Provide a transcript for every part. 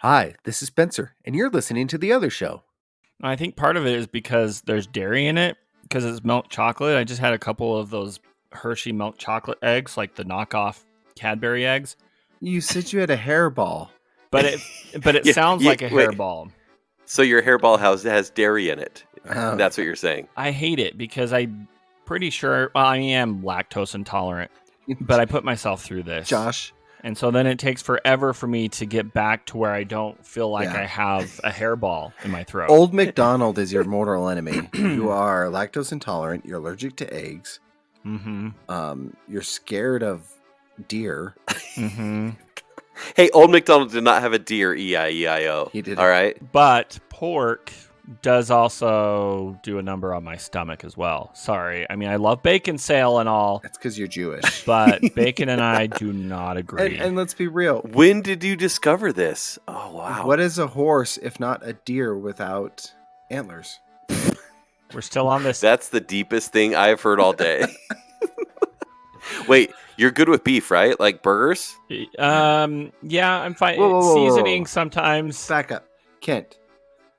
Hi, this is Spencer, and you're listening to The Other Show. I think part of it is because there's dairy in it, because it's milk chocolate. I just had a couple of those Hershey milk chocolate eggs, like the knockoff Cadbury eggs. You said you had a hairball. But it sounds like a hairball. So your hairball has dairy in it. That's what you're saying. I hate it because I'm pretty sure, I am lactose intolerant, but I put myself through this. Josh. And so then it takes forever for me to get back to where I don't feel like I have a hairball in my throat. Old MacDonald is your mortal enemy. You are lactose intolerant. You're allergic to eggs. Mm-hmm. You're scared of deer. Mm-hmm. Hey, Old MacDonald did not have a deer, E-I-E-I-O. He did. All right. But pork does also do a number on my stomach as well. Sorry. I mean, I love bacon sale and all. That's because you're Jewish. But bacon and I do not agree. And let's be real. When did you discover this? Oh, wow. What is a horse if not a deer without antlers? We're still on this. That's the deepest thing I've heard all day. Wait, you're good with beef, right? Like burgers? Yeah, I'm fine. Whoa. Seasoning sometimes. Back up. Kent,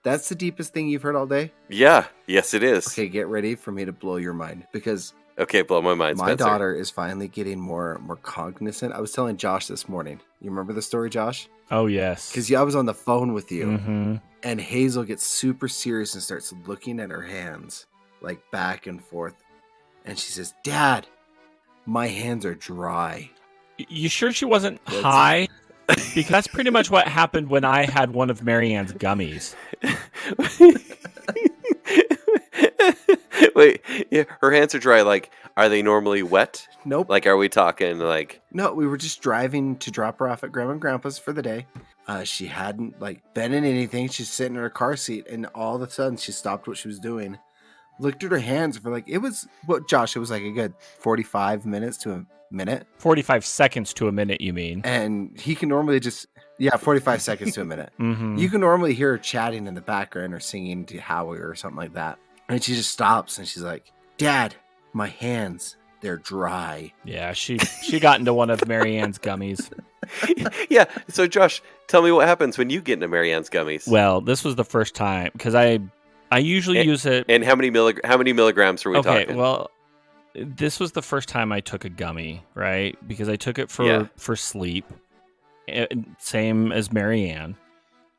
that's the deepest thing you've heard all day? Yeah. Yes, it is. Okay, get ready for me to blow your mind. Because Okay, blow my mind, my Spencer. daughter is finally getting more cognizant. I was telling Josh this morning. You remember the story, Josh? Oh, yes. Because I was on the phone with you. Mm-hmm. And Hazel gets super serious and starts looking at her hands, like back and forth. And she says, Dad, my hands are dry. You sure she wasn't high? Because that's pretty much what happened when I had one of Marianne's gummies. Wait, yeah, her hands are dry. Like, are they normally wet? Nope. Like, are we talking like... No, we were just driving to drop her off at Grandma and Grandpa's for the day. She hadn't been in anything. She's sitting in her car seat, and all of a sudden she stopped what she was doing, looked at her hands for Josh, it was like a good 45 minutes to a minute. 45 seconds to a minute, you mean? And he can normally 45 seconds to a minute. Mm-hmm. You can normally hear her chatting in the background or singing to Howie or something like that. And she just stops and she's like, Dad, my hands, they're dry. Yeah, she got into one of Marianne's gummies. Yeah, so Josh, tell me what happens when you get into Marianne's gummies. Well, this was the first time, because I usually use it. And how many milligrams are we talking? Okay, well, this was the first time I took a gummy, right? Because I took it for sleep, same as Marianne,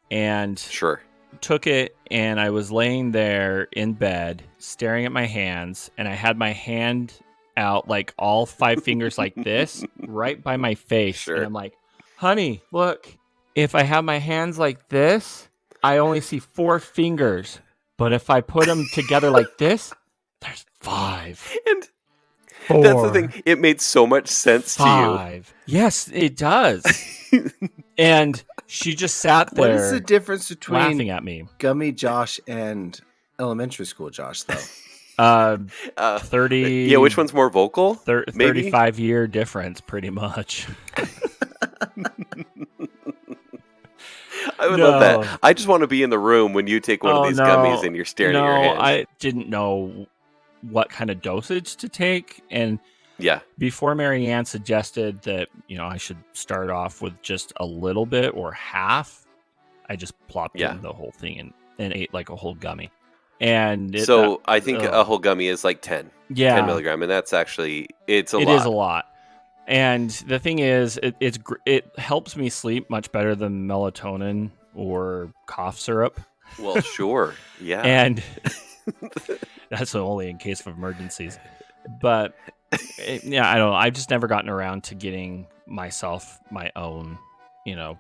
and Sure. took it, and I was laying there in bed, staring at my hands, and I had my hand out, like all 5 fingers like this, right by my face. Sure. And I'm like, honey, look, if I have my hands like this, I only see 4 fingers. But if I put them together like this, there's 5. And 4, that's the thing. It made so much sense 5. To you. Yes, it does. And she just sat there. What is the difference between laughing at me? Gummy Josh and elementary school Josh, though? 30. Yeah, which one's more vocal? 35-year difference, pretty much. I would love that. I just want to be in the room when you take one of these gummies and you're staring at your hands. I didn't know what kind of dosage to take. And before Marianne suggested that, I should start off with just a little bit or half, I just plopped in the whole thing and ate like a whole gummy. And I think a whole gummy is like 10 milligram, and that's actually it's a lot. It is a lot. And the thing is, it helps me sleep much better than melatonin or cough syrup. Well, sure, yeah. And that's only in case of emergencies. But I don't know. I've just never gotten around to getting myself my own,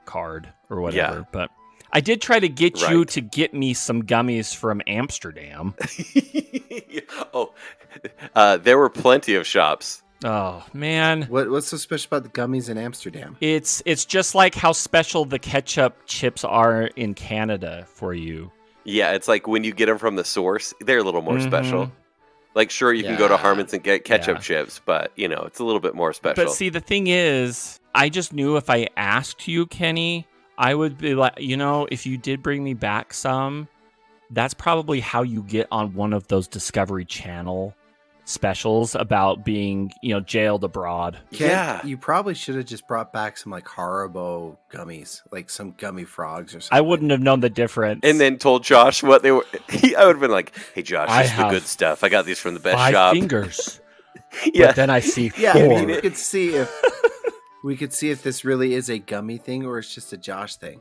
card or whatever. Yeah. But I did try to get you to get me some gummies from Amsterdam. There were plenty of shops. Oh, man. What's so special about the gummies in Amsterdam? It's just like how special the ketchup chips are in Canada for you. Yeah, it's like when you get them from the source, they're a little more special. Like, sure, you can go to Harmon's and get ketchup chips, but, it's a little bit more special. But see, the thing is, I just knew if I asked you, Kenny, I would be like, if you did bring me back some, that's probably how you get on one of those Discovery Channel specials about being, jailed abroad. Yeah. You probably should have just brought back some like Haribo gummies, like some gummy frogs or something. I wouldn't have known the difference. And then told Josh what they were. I would have been like, hey, Josh, this is the good stuff. I got these from the best 5 shop. fingers. Yeah. But then I see 4. Yeah, we could see if this really is a gummy thing or it's just a Josh thing.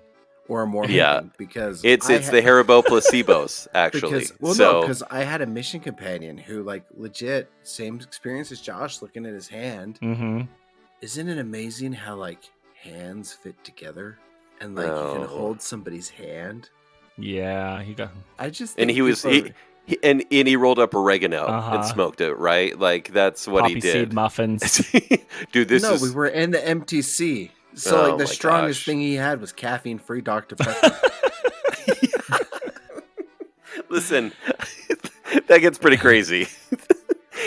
Or a Mormon thing, because it's the Haribo placebos, actually. Because I had a mission companion who, like, legit, same experience as Josh, looking at his hand. Mm-hmm. Isn't it amazing how, like, hands fit together? And, like, you can hold somebody's hand? Yeah, he rolled up oregano and smoked it, right? Like, that's what Poppy he did. Seed muffins. Dude, we were in the MTC. So, the strongest thing he had was caffeine-free Dr. Pepper. Listen, that gets pretty crazy.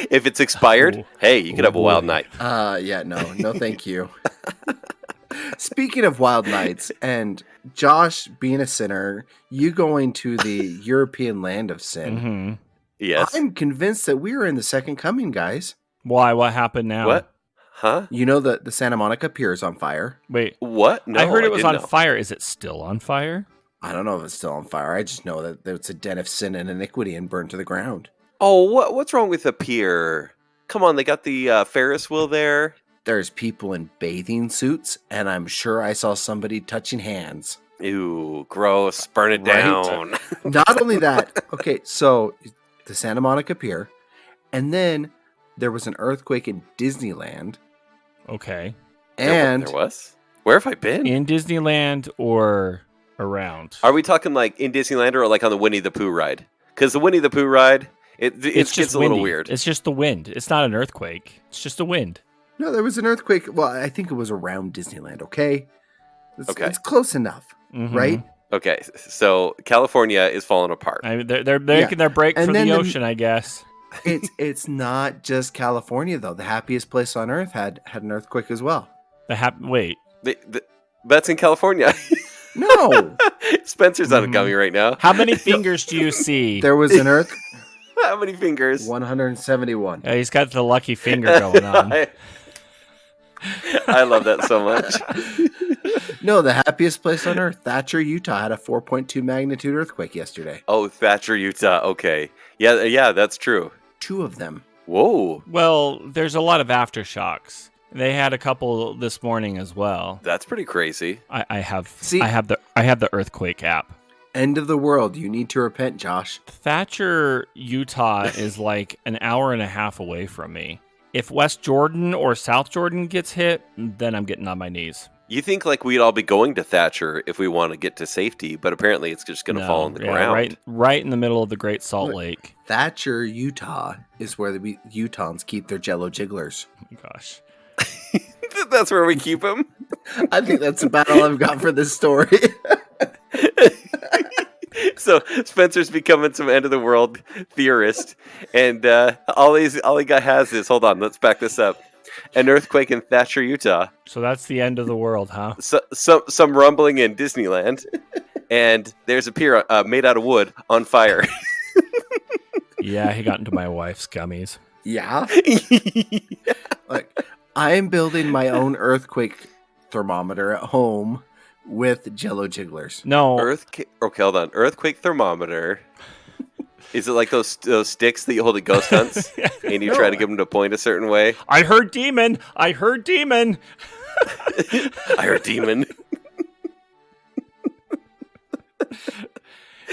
If it's expired, hey, you could have a wild night. No, thank you. Speaking of wild nights, and Josh being a sinner, you going to the European land of sin. Mm-hmm. Yes. I'm convinced that we are in the second coming, guys. Why? What happened now? What? Huh? You know that the Santa Monica Pier is on fire. Wait, what? No, I heard it was on fire. Is it still on fire? I don't know if it's still on fire. I just know that it's a den of sin and iniquity and burned to the ground. Oh, what's wrong with the pier? Come on, they got the Ferris wheel there. There's people in bathing suits, and I'm sure I saw somebody touching hands. Ew, gross. Burn it down. Not only that, okay, so the Santa Monica Pier, and then there was an earthquake in Disneyland. Okay. And there was? Where have I been? In Disneyland or around? Are we talking like in Disneyland or like on the Winnie the Pooh ride? Because the Winnie the Pooh ride, it gets a little weird. It's just the wind. It's not an earthquake. It's just a wind. No, there was an earthquake. Well, I think it was around Disneyland, okay? It's close enough, right? Okay, so California is falling apart. They're making their break for the ocean, I guess. It's not just California, though. The happiest place on earth had an earthquake as well. Wait. That's in California. No. Spencer's on a gummy right now. How many fingers do you see? There was an earth. How many fingers? 171. Yeah, he's got the lucky finger going on. I love that so much. No, the happiest place on earth, Thatcher, Utah, had a 4.2 magnitude earthquake yesterday. Oh, Thatcher, Utah. Okay. Yeah, that's true. 2 of them. Whoa. Well, there's a lot of aftershocks. They had a couple this morning as well. That's pretty crazy. I have the earthquake app. End of the world. You need to repent, Josh. Thatcher, Utah is like an hour and a half away from me. If West Jordan or South Jordan gets hit, then I'm getting on my knees. You think like we'd all be going to Thatcher if we want to get to safety, but apparently it's just going to fall on the ground. Right in the middle of the Great Salt Lake. Thatcher, Utah is where the Utahns keep their Jello jigglers. Oh my gosh. That's where we keep them? I think that's about all I've got for this story. So Spencer's becoming some end of the world theorist, and all he has is, hold on, let's back this up. An earthquake in Thatcher, Utah. So that's the end of the world, huh? Some rumbling in Disneyland, and there's a pier made out of wood on fire. Yeah, he got into my wife's gummies. Yeah? Like, I am building my own earthquake thermometer at home with Jello jigglers. No. Okay, hold on. Earthquake thermometer. Is it like those sticks that you hold at ghost hunts? And you try to get them to point a certain way? I heard demon. I heard demon.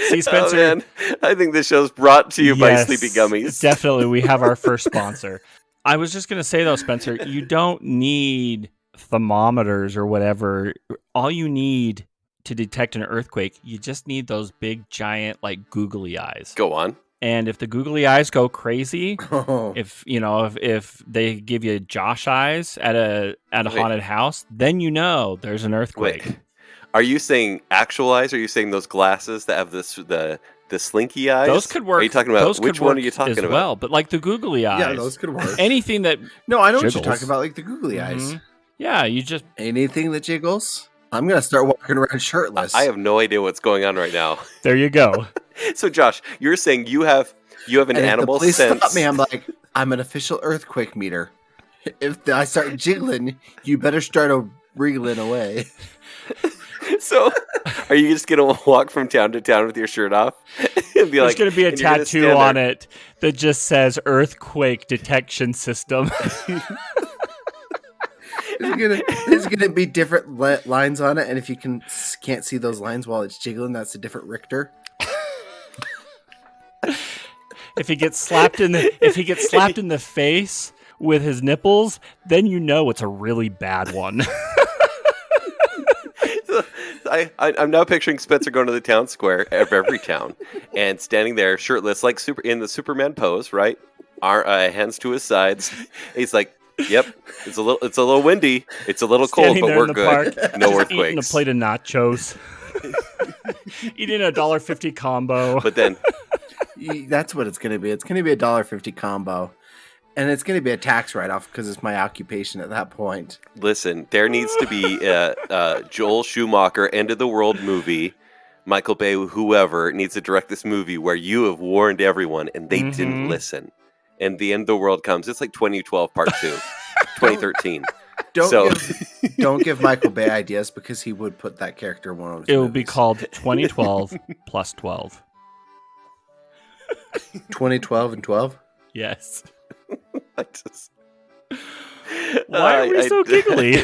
See, Spencer. Oh, man. I think this show's brought to you by Sleepy Gummies. Definitely. We have our first sponsor. I was just going to say, though, Spencer, you don't need thermometers or whatever. All you need to detect an earthquake, you just need those big, giant, like, googly eyes. Go on. And if the googly eyes go crazy, if they give you Josh eyes at a haunted house, then you know there's an earthquake. Wait. Are you saying actual eyes? Or are you saying those glasses that have the slinky eyes? Those could work. Are you talking about which one are you talking about? Well, but like the googly eyes. Yeah, those could work. Anything that No, I know jiggles. what you're talking about, like the googly eyes. Yeah, you just anything that jiggles. I'm gonna start walking around shirtless. I have no idea what's going on right now. There you go. So, Josh, you're saying you have an animal if the police sense. stop me, I'm like, I'm an official earthquake meter. If I start jiggling, you better start wriggling away. So, are you just gonna walk from town to town with your shirt off? And be There's gonna be a tattoo on it that just says "Earthquake Detection System." There's gonna be different lines on it, and if you can't see those lines while it's jiggling, that's a different Richter. If he gets slapped in the face with his nipples, then you know it's a really bad one. I'm now picturing Spencer going to the town square of every town and standing there shirtless, like in the Superman pose, right? Hands to his sides. He's like, "Yep, it's a little windy. It's a little cold, but we're good. No earthquakes." Eating a plate of nachos. Eating a $1.50 combo. But then, that's what it's going to be. It's going to be a $1.50 combo. And it's going to be a tax write-off because it's my occupation at that point. Listen, there needs to be a Joel Schumacher end-of-the-world movie. Michael Bay, whoever, needs to direct this movie where you have warned everyone and they didn't listen. And the end of the world comes. It's like 2012 Part 2. 2013. Don't give Michael Bay ideas because he would put that character in one of his It will movies. be called 2012 plus 12. 2012 and 12? Yes. Why are we so giggly?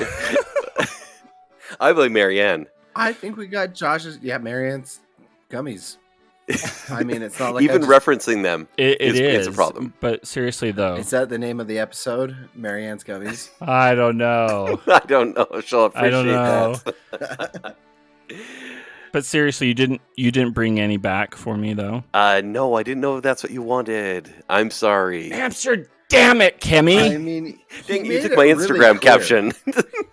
I blame Marianne. I think we got Josh's, Marianne's gummies. I mean, it's not like even referencing them is a problem. But seriously, though, is that the name of the episode? Marianne's gummies. I don't know. I don't know. She'll appreciate that. But seriously, you didn't bring any back for me, though. No, I didn't know if that's what you wanted. I'm sorry. Damn it, Kimmy. I mean, you took my Instagram caption.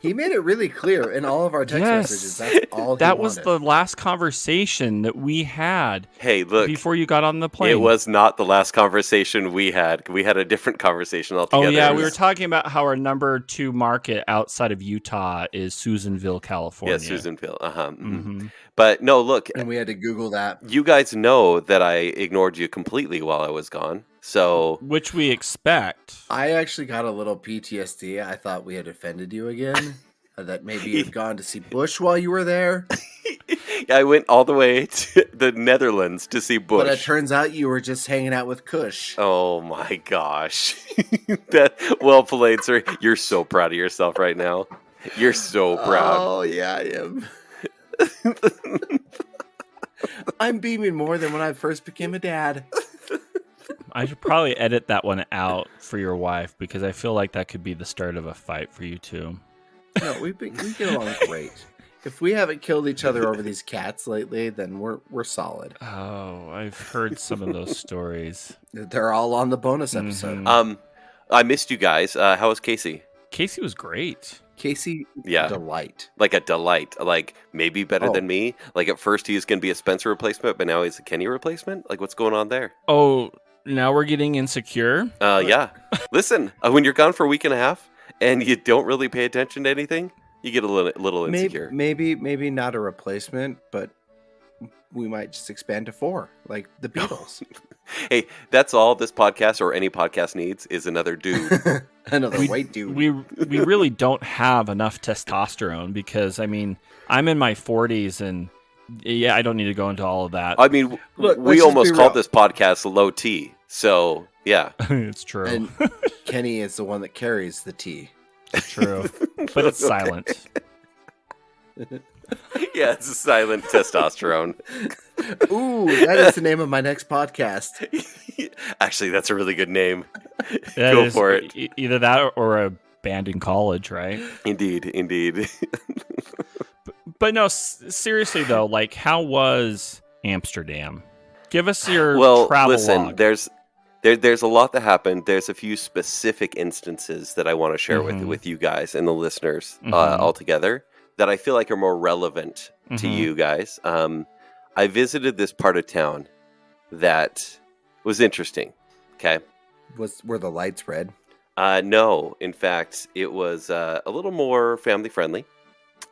He made it really clear in all of our text messages. That's all that was the last conversation that we had. Hey, look. Before you got on the plane. It was not the last conversation we had. We had a different conversation altogether. Oh, yeah. We were talking about how our number 2 market outside of Utah is Susanville, California. Yeah, Susanville. Mm-hmm. But no, look. And we had to Google that. You guys know that I ignored you completely while I was gone. So, which we expect. I actually got a little PTSD. I thought we had offended you again. That maybe you'd gone to see Bush while you were there. I went all the way to the Netherlands to see Bush. But it turns out you were just hanging out with Kush. Oh my gosh. That well played, sir. You're so proud of yourself right now. You're so proud. Oh, yeah, I am. I'm beaming more than when I first became a dad. I should probably edit that one out for your wife because I feel like that could be the start of a fight for you two. No, we get along great. If we haven't killed each other over these cats lately, then we're solid. Oh, I've heard some of those stories. They're all on the bonus episode. I missed you guys. How was Casey? Casey was great. Casey, delight. Like a delight. Like maybe better than me. Like at first he was going to be a Spencer replacement, but now he's a Kenny replacement. Like what's going on there? Oh, now we're getting insecure? Yeah. Listen, when you're gone for a week and a half and you don't really pay attention to anything, you get a little insecure. Maybe not a replacement, but we might just expand to 4, like the Beatles. Hey, that's all this podcast or any podcast needs is another dude. Another white dude. We really don't have enough testosterone because, I mean, I'm in my 40s and I don't need to go into all of that. I mean, look, we almost called this podcast low T. So, yeah. It's true. And Kenny is the one that carries the tea. It's true. But it's silent. Yeah, it's a silent testosterone. Ooh, that is the name of my next podcast. Actually, that's a really good name. Go for it. Either that or a band in college, right? Indeed. But no, seriously though, like how was Amsterdam? Give us your travel log. There's a lot that happened. There's a few specific instances that I want to share with you guys and the listeners all together that I feel like are more relevant to you guys. I visited this part of town that was interesting. Okay. Were the lights red? No. In fact, it was a little more family friendly.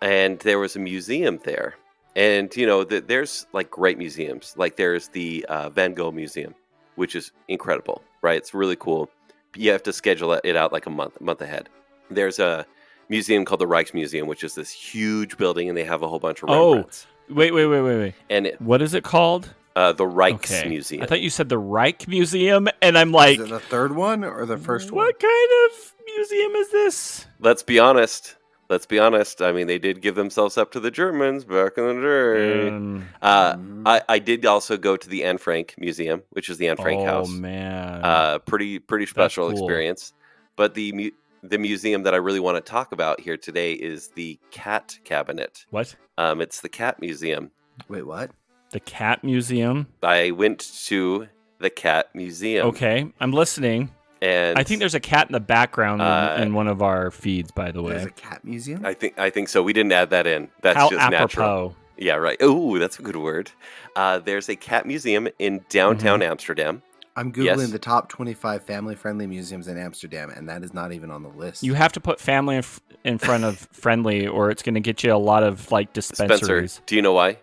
And there was a museum there. And, you know, there's like great museums. Like there's the Van Gogh Museum, which is incredible, right? It's really cool. you have to schedule it out like a month ahead. There's a museum called the Rijksmuseum, which is this huge building, and they have a whole bunch of Rembrandts. Wait. And what is it called? The Rijksmuseum. I thought you said the Rijksmuseum, and I'm like... Is it the third one or the first one? What kind of museum is this? Let's be honest. I mean, they did give themselves up to the Germans back in the day. I did also go to the Anne Frank Museum, which is the Anne Frank house. Oh, man. Pretty special experience. But the museum that I really want to talk about here today is the Cat Cabinet. What? It's the Cat Museum. Wait, what? The Cat Museum? I went to the Cat Museum. Okay, I'm listening. And I think there's a cat in the background in one of our feeds, by the way. There's a cat museum? I think so. We didn't add that in. That's How just apropos. Natural. Yeah, right. Ooh, that's a good word. There's a cat museum in downtown Amsterdam. I'm Googling the top 25 family-friendly museums in Amsterdam, and that is not even on the list. You have to put family in front of friendly, or it's going to get you a lot of dispensaries. Spencer, do you know why?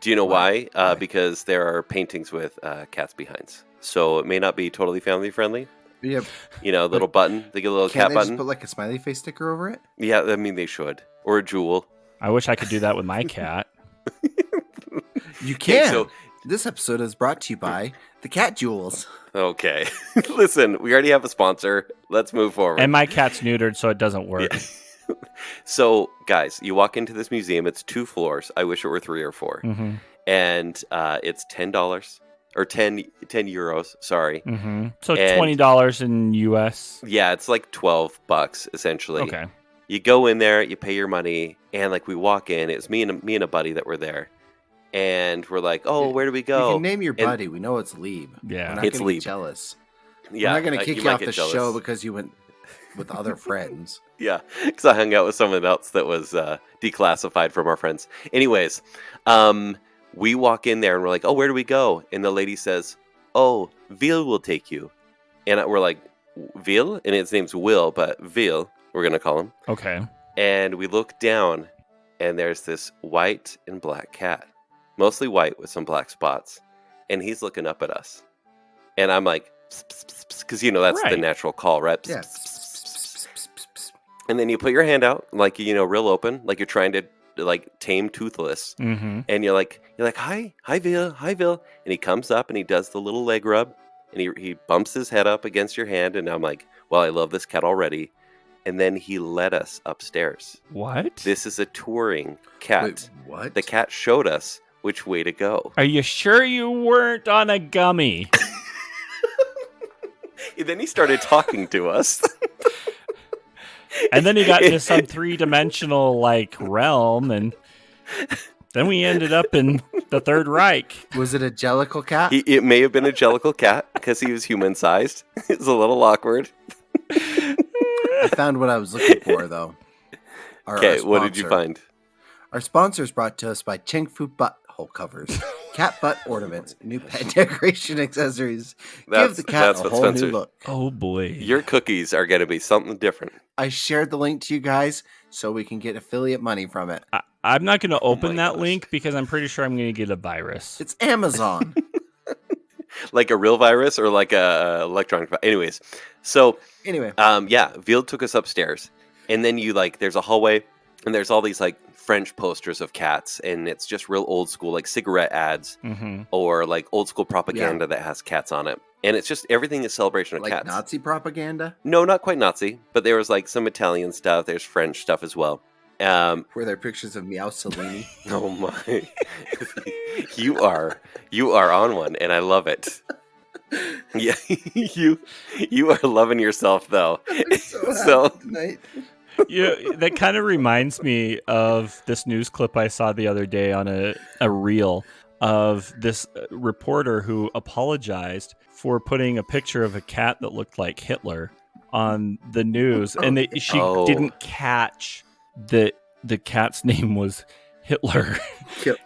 Why? Because there are paintings with cats behinds. So it may not be totally family-friendly. Yep. Little button. They get a little cat button. Just put a smiley face sticker over it? Yeah, I mean, they should. Or a jewel. I wish I could do that with my cat. You can. Okay, so this episode is brought to you by the Cat Jewels. Okay. Listen, we already have a sponsor. Let's move forward. And my cat's neutered, so it doesn't work. Yeah. So, guys, you walk into this museum. It's 2 floors. I wish it were 3 or 4. Mm-hmm. And it's $10. Or 10 euros, sorry. Mm-hmm. So $20 in US. Yeah, it's like $12 essentially. Okay. You go in there, you pay your money, and we walk in. It was me and a buddy that were there, and we're like, "Oh, where do we go?" You can name your buddy. We know it's Lieb. Yeah, we're not it's Lieb. Jealous. Yeah, we're not going to kick you off the show because you went with other friends. Yeah, because I hung out with someone else that was declassified from our friends. Anyways, we walk in there and we're like, "Oh, where do we go?" And the lady says, "Oh, Will will take you." And we're like, "Will?" And his name's Will, but Will, we're going to call him. Okay. And we look down and there's this white and black cat, mostly white with some black spots. And he's looking up at us. And I'm like, because that's the natural call, right? Yeah. And then you put your hand out, real open, like you're trying to tame Toothless. Mm-hmm. And you're like, hi Vil. And he comes up and he does the little leg rub and he bumps his head up against your hand. And I'm like, well, I love this cat already. And then he led us upstairs. What? This is a touring cat. Wait, what? The cat showed us which way to go. Are you sure you weren't on a gummy? Then he started talking to us. And then he got into some 3-dimensional realm, and then we ended up in the Third Reich. Was it a Jellicle cat? It may have been a Jellicle cat because he was human-sized. It was a little awkward. I found what I was looking for, though. Okay, what did you find? Our sponsor is brought to us by Cheng Fu Butthole Covers, cat butt ornaments, new pet decoration accessories. Give the cat a whole new look. Oh boy, your cookies are going to be something different. I shared the link to you guys so we can get affiliate money from it. I'm not going to open that link because I'm pretty sure I'm going to get a virus. It's Amazon. Like a real virus or like a electronic virus? Anyways, so Vil took us upstairs, and then there's a hallway, and there's all these French posters of cats, and it's just real old school, cigarette ads, or old school propaganda that has cats on it. And it's just everything is celebration of cats. Nazi propaganda? No, not quite Nazi, but there was some Italian stuff. There's French stuff as well. Were there pictures of Meow Cellini? Oh my! you are on one, and I love it. Yeah, you are loving yourself though. So tonight. Yeah, that kind of reminds me of this news clip I saw the other day on a reel of this reporter who apologized for putting a picture of a cat that looked like Hitler on the news, and she didn't catch that the cat's name was Hitler.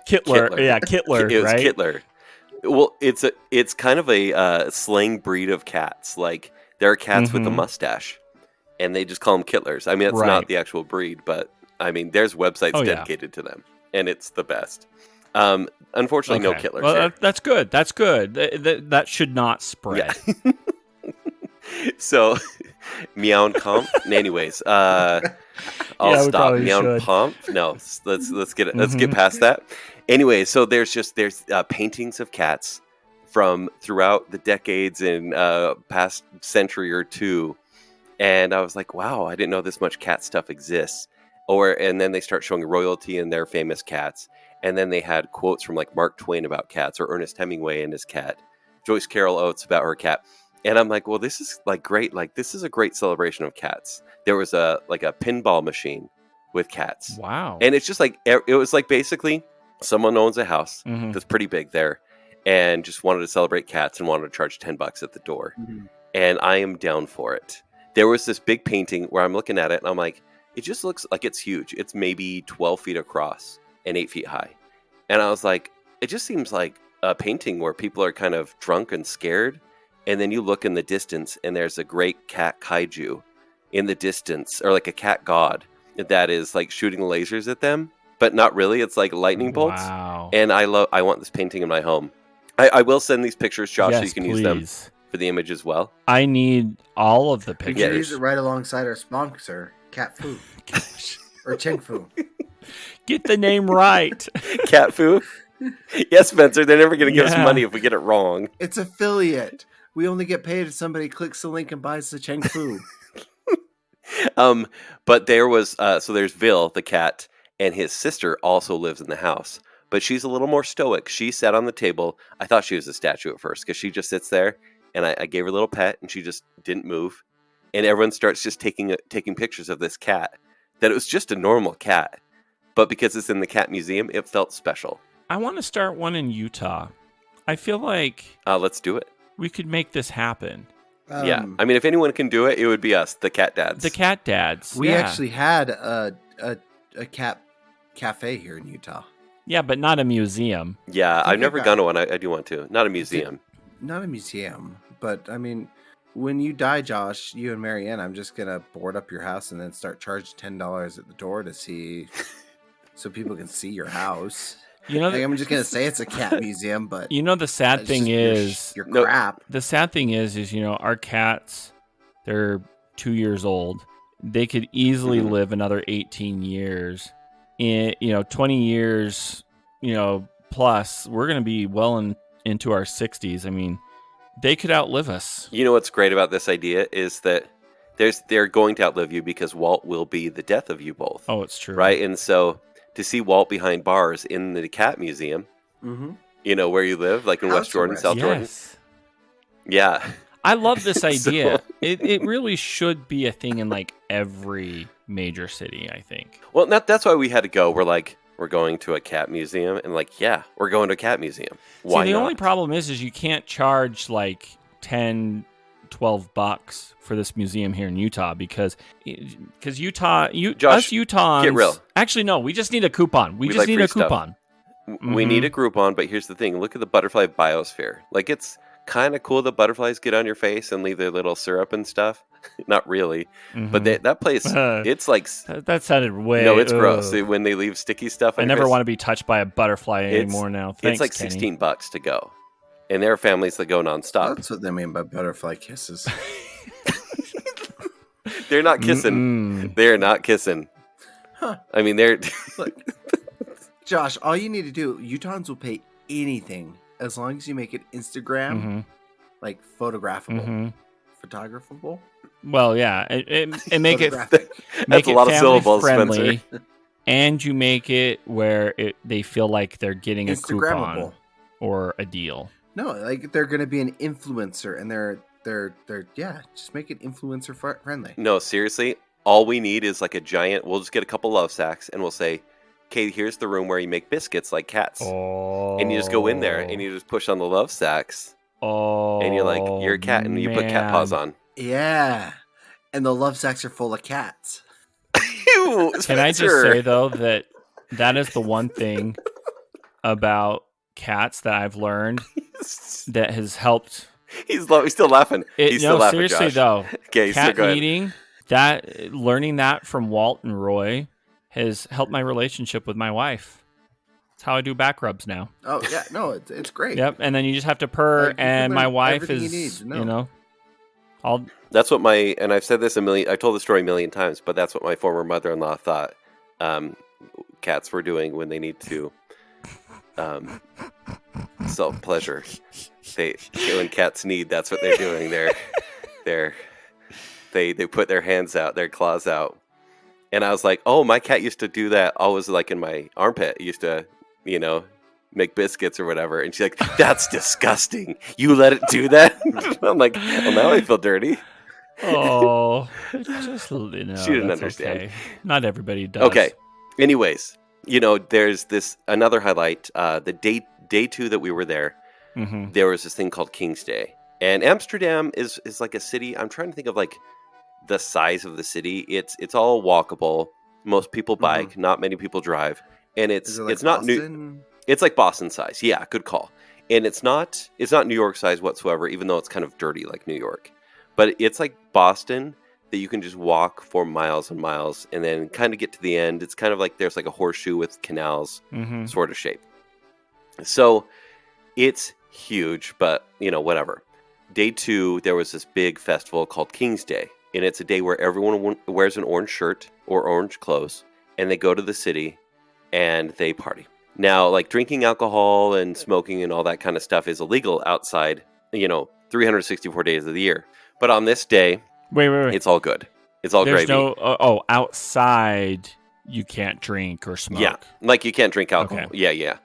Kittler. Yeah, Kittler. It was right? Kittler. Well, it's kind of a slang breed of cats. There are cats with a mustache, and they just call them Kittlers. I mean, it's not the actual breed, but I mean, there's websites dedicated to them, and it's the best. Unfortunately, no Kittlers. Well, that's good. That's good. That should not spread. Yeah. So, meow and comp. Anyways, I'll stop. Meow and pomp. No, let's get it. Let's get past that. Anyway, so there's paintings of cats from throughout the decades and past century or two, and I was like, wow, I didn't know this much cat stuff exists. And then they start showing royalty and their famous cats, and then they had quotes from like Mark Twain about cats, or Ernest Hemingway and his cat, Joyce Carol Oates about her cat. And I'm like, well, this is like great. Like, this is a great celebration of cats. There was a pinball machine with cats. Wow. And it's just like, it was like basically someone owns a house that's pretty big there and just wanted to celebrate cats and wanted to charge $10 at the door. And I am down for it. There was this big painting where I'm looking at it and I'm like, it just looks like it's huge. It's maybe 12 feet across and 8 feet high. And I was like, it just seems like a painting where people are kind of drunk and scared. And then you look in the distance and there's a great cat kaiju in the distance, or like a cat god that is like shooting lasers at them, but not really. It's like lightning bolts. Wow. And I want this painting in my home. I will send these pictures, Josh, yes, so you can please. use them for the image as well. I need all of the You pictures. can use it right alongside our sponsor, Cat Fu. Or Cheng Fu. Get the name right. Cat Fu? Yes, Spencer, they're never going to give us money if we get it wrong. It's affiliate. We only get paid if somebody clicks the link and buys the Cheng Fu. But there was, so there's Vil, the cat, and his sister also lives in the house. But she's a little more stoic. She sat on the table. I thought she was a statue at first because she just sits there. And I gave her a little pet and she just didn't move. And everyone starts just taking pictures of this cat. That it was just a normal cat. But because it's in the cat museum, it felt special. I want to start one in Utah. I feel like... let's do it. We could make this happen. Yeah. I mean, if anyone can do it, it would be us, the cat dads. The cat dads. We actually had a cat cafe here in Utah. Yeah, but not a museum. Yeah, I've never gone to one. I do want to. Not a museum. Not a museum. But, I mean, when you die, Josh, you and Marianne, I'm just going to board up your house and then start charging $10 at the door to see... so people can see your house. You know, I'm just gonna say it's a cat museum, but you know the sad thing is your crap. The sad thing is our cats, they're 2 years old. They could easily live another 18 years. In 20 years, plus, we're gonna be well into our 60s. I mean, they could outlive us. You know what's great about this idea is that they're going to outlive you because Walt will be the death of you both. Oh, it's true, right? And so. To see Walt behind bars in the cat museum, where you live, like in West Jordan, South Jordan. Yeah. I love this idea. It really should be a thing in like every major city, I think. Well, that's why we had to go. We're like, we're going to a cat museum. And like, yeah, we're going to a cat museum. Why the not? only problem is you can't charge like $10, $12 for this museum here in Utah because Utah, Josh, us Utahns, get real. Actually, no, we just need a coupon. We just need a coupon. We need a Groupon, but here's the thing. Look at the butterfly biosphere. Like, it's kind of cool that butterflies get on your face and leave their little syrup and stuff. Not really. But that place, it's like... That sounded way... No, it's gross. When they leave sticky stuff on I never want to be touched by a butterfly anymore now. Thanks, it's like Kenny. $16 to go. And there are families that go nonstop. That's what they mean by butterfly kisses. They're not kissing. They're not kissing. Huh. I mean, they're... Look, Josh, all you need to do, Utahns will pay anything as long as you make it Instagram, like photographable. Photographable? Well, yeah. And make it... That's a lot of syllables, friendly, Spencer. And you make it where they feel like they're getting a coupon or a deal. No, like they're going to be an influencer, and they're just make it influencer friendly. No, seriously, all we need is like a giant. We'll just get a couple love sacks, and we'll say, "Okay, here's the room where you make biscuits like cats." Oh. And you just go in there, and you just push on the love sacks. Oh. And you're like, you're a cat, and you put cat paws on. Yeah, and the love sacks are full of cats. Ew, Can I just say though that is the one thing about cats that I've learned that has helped. He's still laughing. He's still laughing, seriously, Josh. though. Okay, cat eating, learning that from Walt and Roy has helped my relationship with my wife. That's how I do back rubs now. Oh, yeah. No, it's great. Yep. And then you just have to purr, and my wife is, That's what and I've said this I told the story a million times, but that's what my former mother-in-law thought cats were doing when they need to self-pleasure. When cats need, that's what they're doing. They put their hands out, their claws out. And I was like, oh, my cat used to do that always like in my armpit. He used to, make biscuits or whatever. And she's like, that's disgusting. You let it do that? I'm like, well, now I feel dirty. Oh, just she didn't understand. Okay. Not everybody does. Okay. Anyways, there's this another highlight. The day 2 that we were there, there was this thing called King's Day. And Amsterdam is like a city. I'm trying to think of like the size of the city. It's all walkable. Most people bike. Not many people drive. And it's not new. It's like Boston size. Yeah, good call. And it's not New York size whatsoever, even though it's kind of dirty like New York. But it's like Boston that you can just walk for miles and miles and then kind of get to the end. It's kind of like there's like a horseshoe with canals sort of shape. So it's huge, but whatever. Day 2, there was this big festival called King's Day. And it's a day where everyone wears an orange shirt or orange clothes. And they go to the city and they party. Now, like drinking alcohol and smoking and all that kind of stuff is illegal outside, 364 days of the year. But on this day, wait. It's all good. It's all There's gravy. Outside you can't drink or smoke. Yeah, like you can't drink alcohol. Okay. Yeah.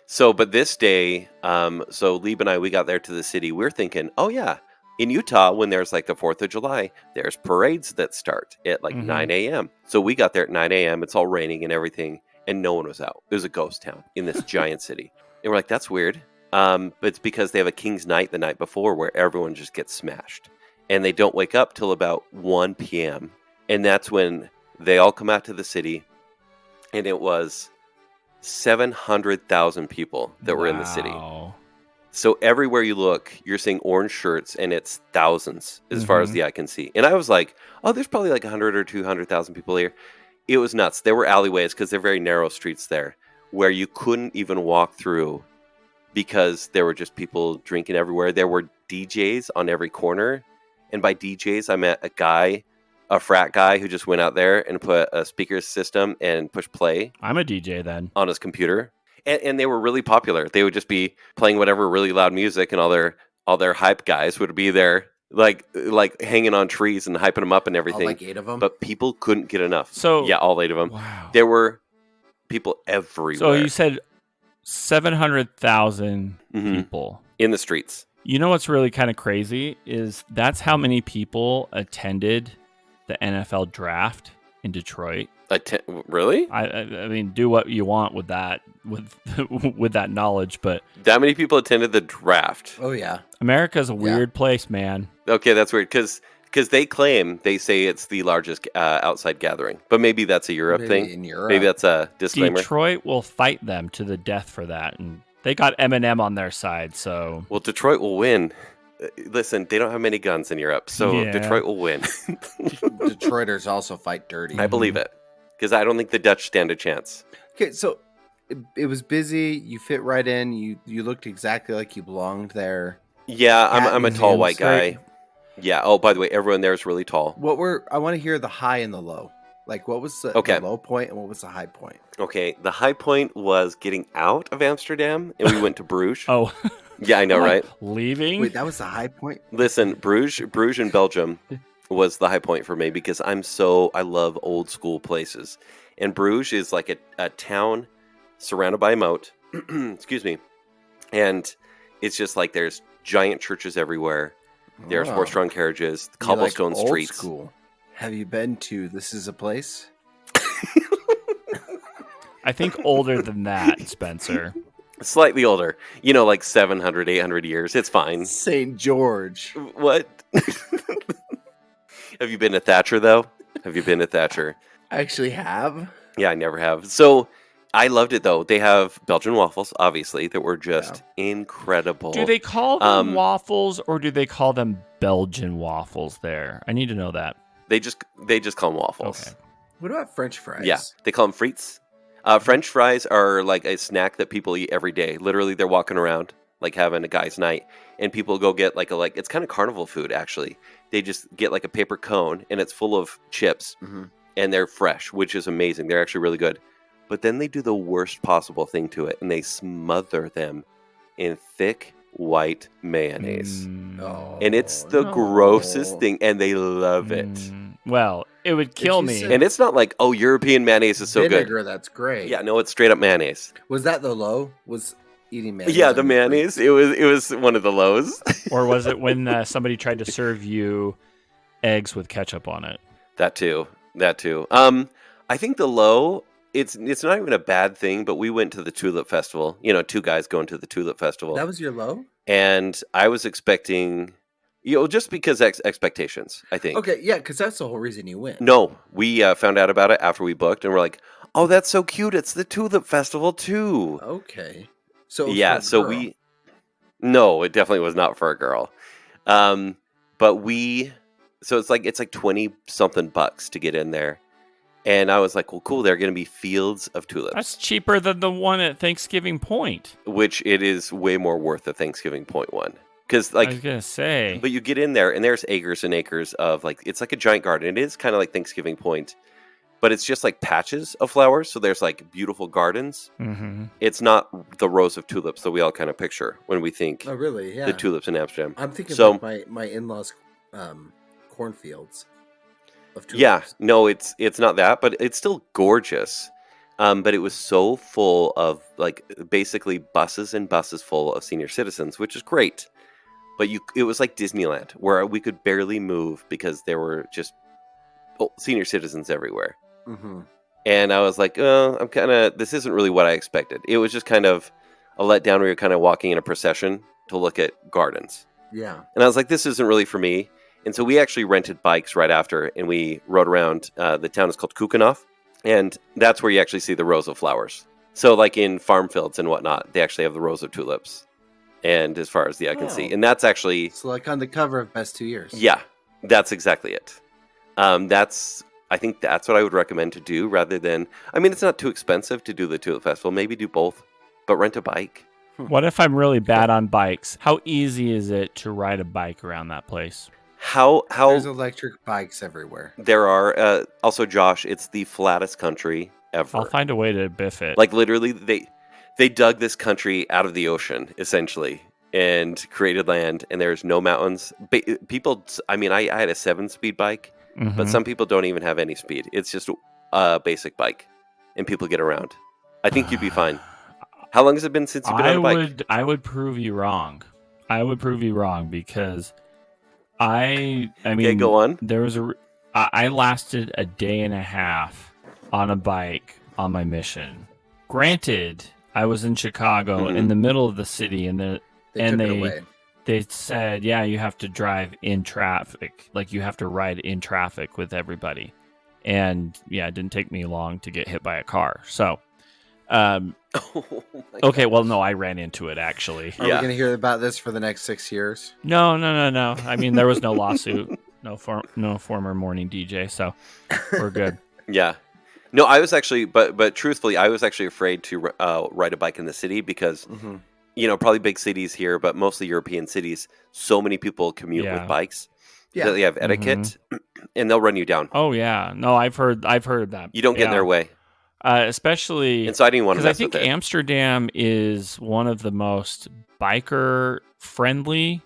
So, but this day, so Lieb and I, we got there to the city. We're thinking, oh yeah, in Utah, when there's like the 4th of July, there's parades that start at like 9 a.m. So we got there at 9 a.m. It's all raining and everything. And no one was out. It was a ghost town in this giant city. And we're like, that's weird. But it's because they have a King's Night the night before where everyone just gets smashed. And they don't wake up till about 1 p.m. And that's when they all come out to the city. And it was 700,000 people that were in the city. So everywhere you look, you're seeing orange shirts, and it's thousands as far as the eye can see. And I was like, oh, there's probably like 100 or 200,000 people here. It was nuts. There were alleyways, because they're very narrow streets there, where you couldn't even walk through because there were just people drinking everywhere. There were DJs on every corner. And by DJs, I meant a frat guy who just went out there and put a speaker system and pushed play. I'm a DJ then. On his computer. And they were really popular. They would just be playing whatever really loud music, and all their hype guys would be there. Like hanging on trees and hyping them up and everything. All like 8 of them? But people couldn't get enough. So yeah, all 8 of them. Wow. There were people everywhere. So you said 700,000 people. In the streets. You know what's really kind of crazy is that's how many people attended the NFL draft in Detroit. Really? I mean, do what you want with that with that knowledge, but that many people attended the draft. Oh yeah, America's a weird place, man. Okay, that's weird because they say it's the largest outside gathering, but maybe that's a Europe thing. In Europe. Maybe that's a disclaimer. Detroit will fight them to the death for that, and they got Eminem on their side. So Detroit will win. Listen, they don't have many guns in Europe, so Detroit will win. Detroiters also fight dirty. I believe it, because I don't think the Dutch stand a chance. Okay, so it was busy. You fit right in. You looked exactly like you belonged there. Yeah, I'm a tall white guy. Right? Yeah. Oh, by the way, everyone there is really tall. I want to hear the high and the low. Like, what was the low point and what was the high point? Okay, the high point was getting out of Amsterdam, and we went to Bruges. Oh. Yeah, I know, right? Leaving? Wait, that was the high point? Listen, Bruges in Belgium was the high point for me because I love old school places. And Bruges is like a town surrounded by a moat. Excuse me. And it's just like there's giant churches everywhere. There's horse-drawn carriages, cobblestone streets. Old school. Have you been to This Is a Place? I think older than that, Spencer. Slightly older. Like 700, 800 years. It's fine. St. George. What? Have you been to Thatcher, though? Have you been to Thatcher? I actually have. Yeah, I never have. So I loved it, though. They have Belgian waffles, obviously, that were just incredible. Do they call them waffles, or do they call them Belgian waffles there? I need to know that. They just call them waffles. Okay. What about French fries? Yeah, they call them frites. French fries are like a snack that people eat every day. Literally, they're walking around like having a guy's night, and people go get like it's kind of carnival food actually. They just get like a paper cone and it's full of chips, and they're fresh, which is amazing. They're actually really good. But then they do the worst possible thing to it, and they smother them in thick white mayonnaise. And it's the grossest thing, and they love it. Well, it would kill me. And it's not like, oh, European mayonnaise is so vinegar, good. That's great. Yeah, no, it's straight up mayonnaise. Was that the low? Was eating mayonnaise? Yeah, the mayonnaise. It was one of the lows. Or was it when somebody tried to serve you eggs with ketchup on it? That too. I think the low, it's not even a bad thing, but we went to the Tulip Festival. You know, two guys going to the Tulip Festival. That was your low? And I was expecting, just because expectations, I think. Okay, yeah, because that's the whole reason you went. No, we found out about it after we booked, and we're like, oh, that's so cute. It's the Tulip Festival too. Okay. So yeah, no, it definitely was not for a girl. But so it's like 20 something bucks to get in there. And I was like, well, cool. They're going to be fields of tulips. That's cheaper than the one at Thanksgiving Point. Which it is way more worth the Thanksgiving Point one. Because I was going to say. But you get in there and there's acres and acres of it's like a giant garden. It is kind of like Thanksgiving Point. But it's just like patches of flowers. So there's like beautiful gardens. Mm-hmm. It's not the rows of tulips that we all kind of picture when we think really? Yeah. the tulips in Amsterdam. I'm thinking about my in-laws' cornfields. Yeah, no, it's not that, but it's still gorgeous. But it was so full of basically buses and buses full of senior citizens, which is great. But it was like Disneyland, where we could barely move because there were just senior citizens everywhere. Mm-hmm. And I was like, this isn't really what I expected. It was just kind of a letdown where you're kind of walking in a procession to look at gardens. Yeah. And I was like, this isn't really for me. And so we actually rented bikes right after, and we rode around. The town is called Keukenhof, and that's where you actually see the rows of flowers. So like in farm fields and whatnot, they actually have the rows of tulips. And as far as the eye can see. And that's actually... So like on the cover of Best 2 Years. Yeah, that's exactly it. I think that's what I would recommend to do rather than... I mean, it's not too expensive to do the Tulip Festival. Maybe do both, but rent a bike. What if I'm really bad on bikes? How easy is it to ride a bike around that place? There's electric bikes everywhere. There are. Also, Josh, it's the flattest country ever. I'll find a way to biff it. Like literally, they dug this country out of the ocean essentially and created land, and there's no mountains. People, I mean, I had a 7-speed bike, but some people don't even have any speed. It's just a basic bike, and people get around. I think you'd be fine. How long has it been since you've been on a bike? I would prove you wrong. Because I mean, okay, go on. I lasted a day and a half on a bike on my mission. Granted, I was in Chicago in the middle of the city, and they said, yeah, you have to drive in traffic. Like you have to ride in traffic with everybody. And yeah, it didn't take me long to get hit by a car. So, okay, well, no, I ran into it actually. Are we going to hear about this for the next 6 years? No. I mean, there was no lawsuit, no former morning DJ, so we're good. Yeah. No, I was actually, but truthfully, I was actually afraid to ride a bike in the city because, probably big cities here, but mostly European cities, so many people commute with bikes. Yeah. They have etiquette, and they'll run you down. Oh yeah, no, I've heard that. You don't get in their way. Especially, and so I didn't want to mess with it. Because I think Amsterdam is one of the most biker friendly.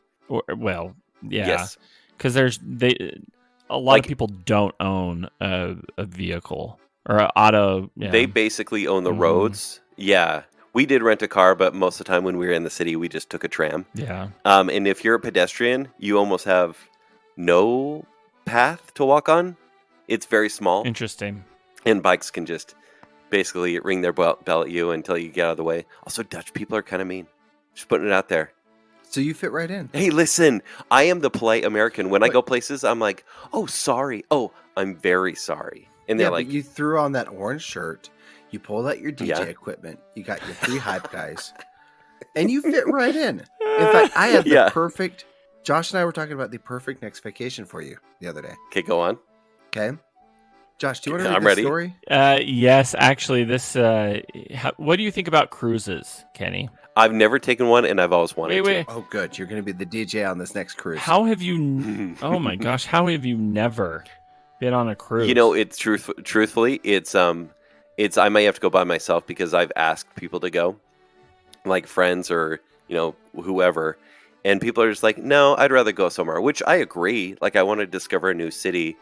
Yes, because a lot of people don't own a vehicle or an auto. Yeah. They basically own the roads. Yeah, we did rent a car, but most of the time when we were in the city, we just took a tram. Yeah. And if you're a pedestrian, you almost have no path to walk on. It's very small. Interesting. And bikes can just basically ring their bell at you until you get out of the way. Also, Dutch people are kind of mean. Just putting it out there. So you fit right in. Hey, listen, I am the polite American. When I go places, I'm like, oh, sorry. Oh, I'm very sorry. And they're like... But you threw on that orange shirt. You pulled out your DJ equipment. You got your 3 hype guys. And you fit right in. In fact, I have the perfect... Josh and I were talking about the perfect next vacation for you the other day. Okay, go on. Okay. Josh, do you want to read this story? Yes, actually, this. What do you think about cruises, Kenny? I've never taken one, and I've always wanted to. Oh, good. You're going to be the DJ on this next cruise. How have you... oh, my gosh. How have you never been on a cruise? You know, it's truthfully, it's I may have to go by myself because I've asked people to go, like friends or, whoever. And people are just like, no, I'd rather go somewhere, which I agree. Like, I want to discover a new city,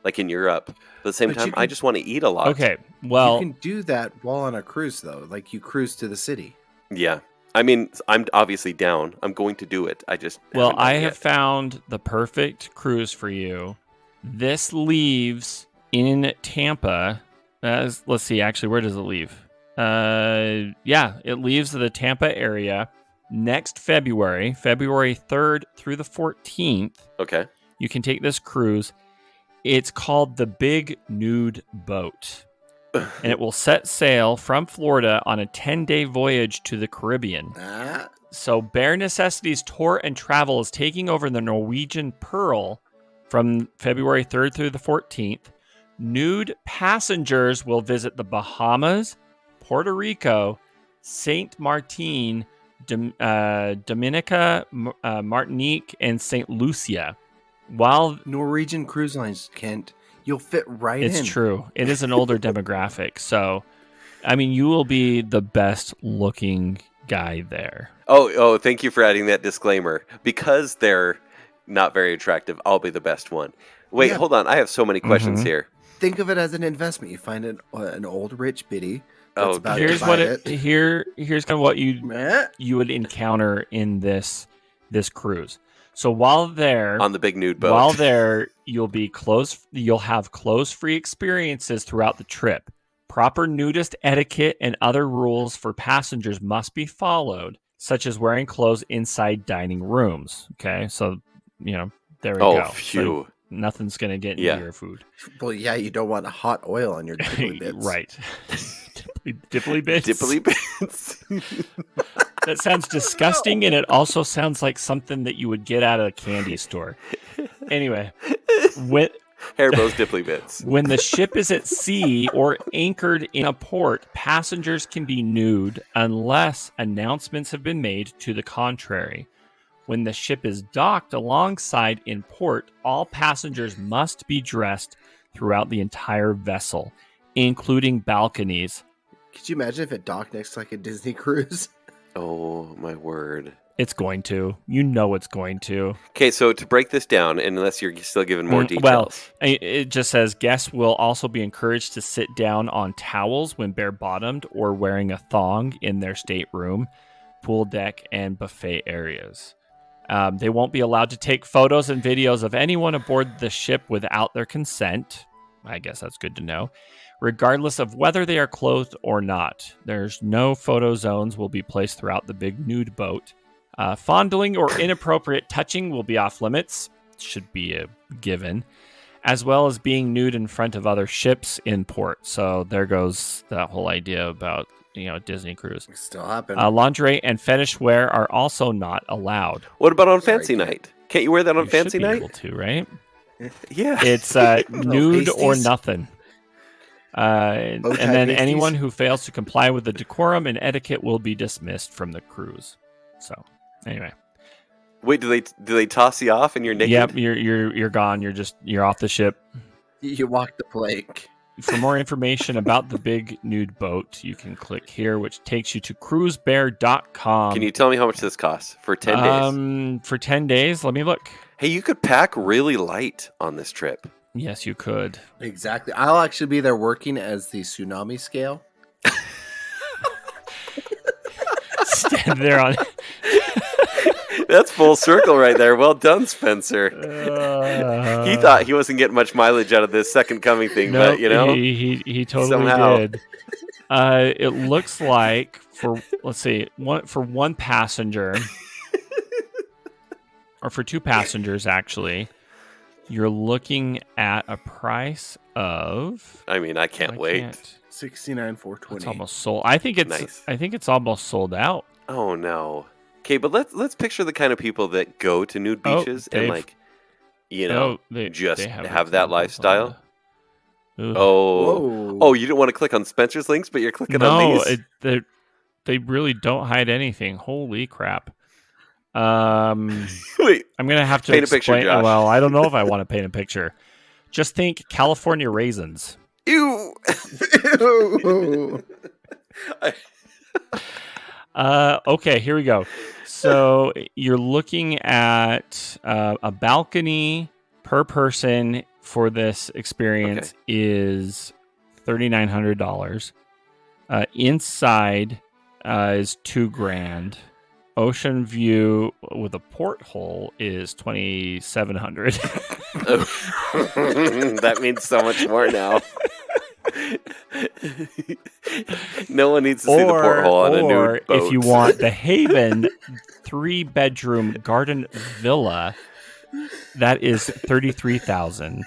like in Europe. But at the same time, I just want to eat a lot. Okay, well... You can do that while on a cruise, though. Like, you cruise to the city. Yeah. I mean, I'm obviously down. I'm going to do it. I just... Well, I have found the perfect cruise for you. This leaves in Tampa. Let's see, actually, where does it leave? It leaves the Tampa area next February 3rd through the 14th. Okay. You can take this cruise. It's called the Big Nude Boat. And it will set sail from Florida on a 10-day voyage to the Caribbean. So Bare Necessities Tour and Travel is taking over the Norwegian Pearl from February 3rd through the 14th. Nude passengers will visit the Bahamas, Puerto Rico, Saint Martin, Dominica, Martinique, and St. Lucia. While Norwegian Cruise Lines, Kent, you'll fit right in. It's true. It is an older demographic. So, I mean, you will be the best looking guy there. Oh, thank you for adding that disclaimer. Because they're not very attractive, I'll be the best one. Wait, hold on. I have so many questions here. Think of it as an investment. You find an old rich biddy. Here's kind of what you would encounter in this cruise. So while there on the Big Nude Boat, you'll have clothes-free experiences throughout the trip. Proper nudist etiquette and other rules for passengers must be followed, such as wearing clothes inside dining rooms. Okay, so there we go. Phew. So nothing's gonna get into your food. Well, yeah, you don't want hot oil on your dipply bits, right? Dipply bits. Dipply bits. That sounds disgusting, and it also sounds like something that you would get out of a candy store. Anyway, Haribo's Dipply Bits. When the ship is at sea or anchored in a port, passengers can be nude unless announcements have been made to the contrary. When the ship is docked alongside in port, all passengers must be dressed throughout the entire vessel, including balconies. Could you imagine if it docked next to like a Disney cruise? Oh, my word. It's going to. You know it's going to. Okay, so to break this down, unless you're still giving more details. Well, it just says guests will also be encouraged to sit down on towels when bare-bottomed or wearing a thong in their stateroom, pool deck, and buffet areas. They won't be allowed to take photos and videos of anyone aboard the ship without their consent. I guess that's good to know. Regardless of whether they are clothed or not. There's no photo zones will be placed throughout the Big Nude Boat. Fondling or inappropriate touching will be off limits. Should be a given. As well as being nude in front of other ships in port. So there goes that whole idea about, Disney cruise. Still happen. Lingerie and fetish wear are also not allowed. What about on fancy night? Can't you wear that on fancy night? Able to, right? Yeah. It's nude or nothing. And then anyone who fails to comply with the decorum and etiquette will be dismissed from the cruise. So, anyway. Wait, do they toss you off and you're naked? Yep, you're gone. You're off the ship. You walk the plank. For more information about the Big Nude Boat, you can click here, which takes you to cruisebear.com. Can you tell me how much this costs for 10 days? For 10 days, let me look. Hey, you could pack really light on this trip. Yes, you could. Exactly. I'll actually be there working as the tsunami scale. Stand there on... That's full circle right there. Well done, Spencer. He thought he wasn't getting much mileage out of this second coming thing, nope, but he totally somehow did. It looks like for one passenger or for two passengers actually, you're looking at a price of. I mean, I can't wait. $69,420. It's almost sold. I think it's nice. I think it's almost sold out. Oh no. Okay, but let's picture the kind of people that go to nude beaches and just have that lifestyle. Oh, you didn't want to click on Spencer's links, but you're clicking on these. They really don't hide anything. Holy crap. Wait, I'm going to have to paint explain. A picture, Josh. Well, I don't know if I want to paint a picture. Just think California raisins. Ew. Ew. Okay, here we go. So you're looking at a balcony per person for this experience is $3,900. Inside is $2,000. Ocean view with a porthole is $2,700. That means so much more now. No one needs to see the porthole on a nude boat. If you want the Haven 3-bedroom garden villa, that is $33,000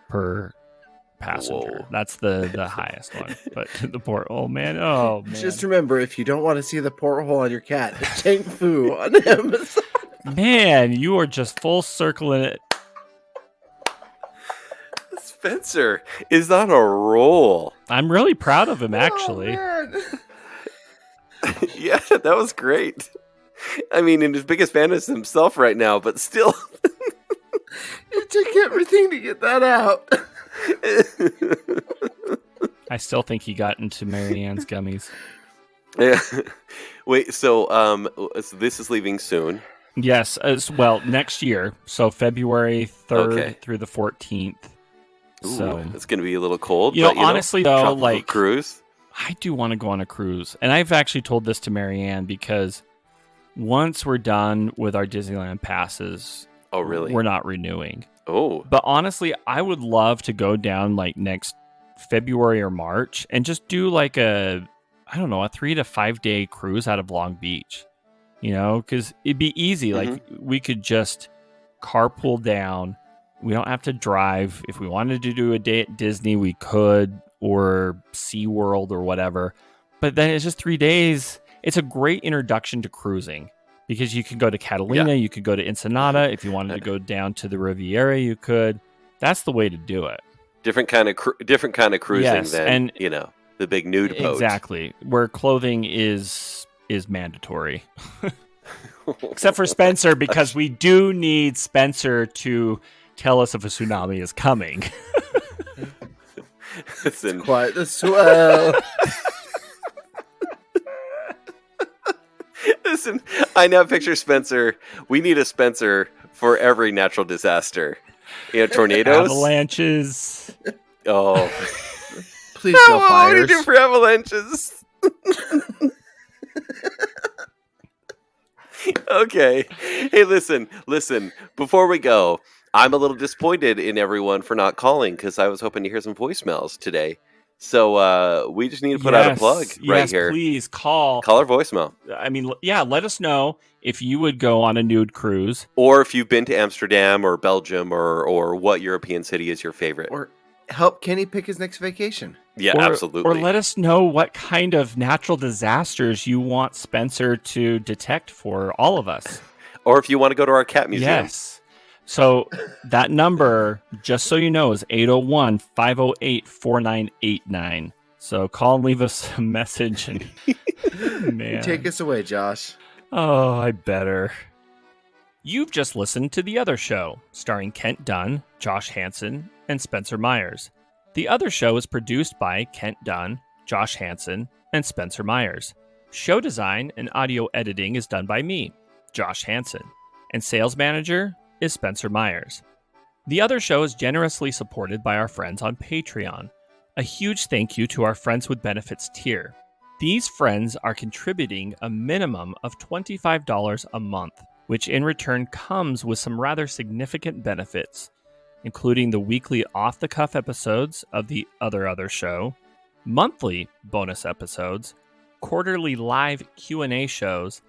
per passenger. Whoa. That's the highest one. But the porthole, man. Oh, man. Just remember, if you don't want to see the porthole on your cat, Tank Fu on Amazon. Man, you are just full circling it. Spencer is on a roll. I'm really proud of him, actually. Oh, Yeah, that was great. I mean, and his biggest fan is himself right now, but still. It took everything to get that out. I still think he got into Marianne's gummies. Yeah. Wait, so this is leaving soon. Yes, well, next year. So February 3rd through the 14th. Ooh, so it's going to be a little cold. But, honestly, though, like cruise. I do want to go on a cruise. And I've actually told this to Marianne because once we're done with our Disneyland passes, oh, really? We're not renewing. Oh. But honestly, I would love to go down like next February or March and just do like a 3 to 5 day cruise out of Long Beach, because it'd be easy. Mm-hmm. Like we could just carpool down. We don't have to drive. If we wanted to do a day at Disney, we could, or SeaWorld or whatever. But then it's just 3 days. It's a great introduction to cruising because you can go to Catalina, you could go to Ensenada. If you wanted to go down to the Riviera, you could. That's the way to do it. Different kind of cruising than, and, the big nude boat. Exactly. Where clothing is mandatory. Except for Spencer, because we do need Spencer to tell us if a tsunami is coming. Listen. It's quite the swell. Listen, I now picture Spencer. We need a Spencer for every natural disaster. Tornadoes. Avalanches. Oh. Please no fires. What do you do for avalanches? Okay. Hey, listen. Before we go, I'm a little disappointed in everyone for not calling because I was hoping to hear some voicemails today. So we just need to put out a plug right here. Yes, please call. Call our voicemail. I mean, let us know if you would go on a nude cruise. Or if you've been to Amsterdam or Belgium or what European city is your favorite. Or help Kenny pick his next vacation. Yeah, absolutely. Or let us know what kind of natural disasters you want Spencer to detect for all of us. Or if you want to go to our cat museum. Yes. So that number, just so you know, is 801-508-4989. So call and leave us a message. And, man. Take us away, Josh. Oh, I better. You've just listened to The Other Show, starring Kent Dunn, Josh Hansen, and Spencer Myers. The Other Show is produced by Kent Dunn, Josh Hansen, and Spencer Myers. Show design and audio editing is done by me, Josh Hansen, and sales manager is Spencer Myers. The Other Show is generously supported by our friends on Patreon. A huge thank you to our Friends with Benefits tier. These friends are contributing a minimum of $25 a month, which in return comes with some rather significant benefits, including the weekly off-the-cuff episodes of The Other Show, monthly bonus episodes, quarterly live Q&A shows,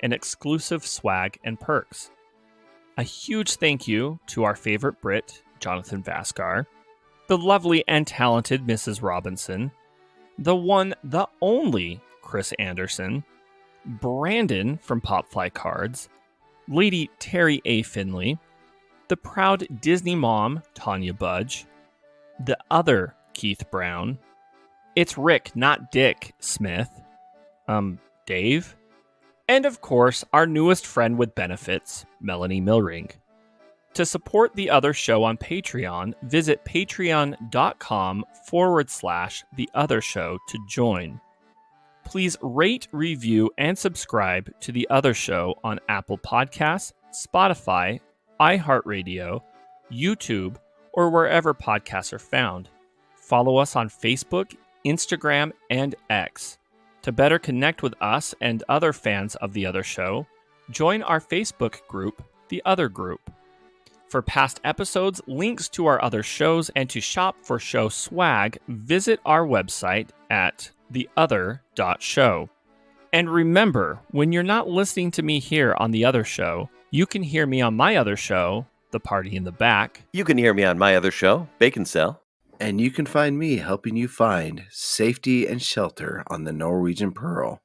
and exclusive swag and perks. A huge thank you to our favorite Brit, Jonathan Vaskar, the lovely and talented Mrs. Robinson, the one, the only Chris Anderson, Brandon from Popfly Cards, Lady Terry A. Finley, the proud Disney mom, Tanya Budge, the other Keith Brown, it's Rick, not Dick Smith, Dave, and of course, our newest friend with benefits, Melanie Milring. To support The Other Show on Patreon, visit patreon.com/The Other Show to join. Please rate, review, and subscribe to The Other Show on Apple Podcasts, Spotify, iHeartRadio, YouTube, or wherever podcasts are found. Follow us on Facebook, Instagram, and X. To better connect with us and other fans of The Other Show, join our Facebook group, The Other Group. For past episodes, links to our other shows, and to shop for show swag, visit our website at theother.show. And remember, when you're not listening to me here on The Other Show, you can hear me on my other show, The Party in the Back. You can hear me on my other show, Bacon Cell. And you can find me helping you find safety and shelter on the Norwegian Pearl.